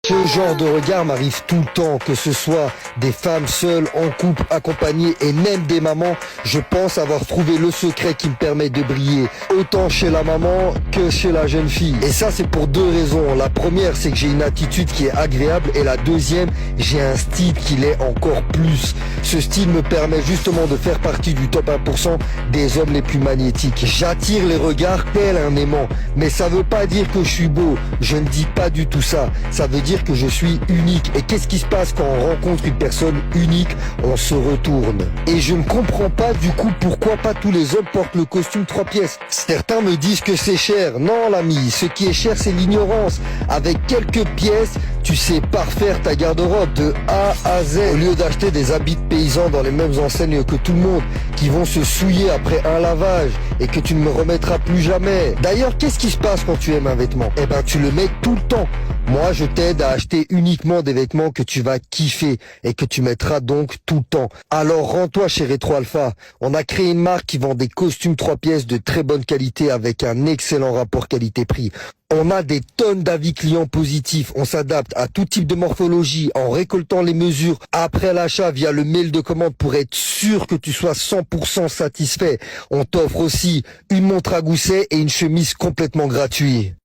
Ce genre de regard m'arrive tout le temps, que ce soit des femmes seules, en couple, accompagnées et même des mamans. Je pense avoir trouvé le secret qui me permet de briller, autant chez la maman que chez la jeune fille. Et ça, c'est pour deux raisons. La première, c'est que j'ai une attitude qui est agréable, et la deuxième, j'ai un style qui l'est encore plus. Ce style me permet justement de faire partie du top 1% des hommes les plus magnétiques. J'attire les regards tel un aimant, mais ça veut pas dire que je suis beau. Je ne dis pas du tout ça. Ça veut dire que je suis unique. Et qu'est-ce qui se passe quand on rencontre une personne unique? On se retourne. Et je ne comprends pas du coup pourquoi pas tous les hommes portent le costume 3 pièces. Certains me disent que c'est cher. Non l'ami, ce qui est cher c'est l'ignorance. Avec quelques pièces, tu sais parfaire ta garde-robe de A à Z. Au lieu d'acheter des habits de paysans dans les mêmes enseignes que tout le monde, qui vont se souiller après un lavage et que tu ne me remettras plus jamais. D'ailleurs, qu'est-ce qui se passe quand tu aimes un vêtement? Eh ben, tu le mets tout le temps. Moi, je t'aide à acheter uniquement des vêtements que tu vas kiffer et que tu mettras donc tout le temps. Alors, rends-toi chez Retro Alpha. On a créé une marque qui vend des costumes 3 pièces de très bonne qualité avec un excellent rapport qualité-prix. On a des tonnes d'avis clients positifs. On s'adapte à tout type de morphologie en récoltant les mesures après l'achat via le mail de commande pour être sûr que tu sois 100% satisfait. On t'offre aussi une montre à gousset et une chemise complètement gratuite.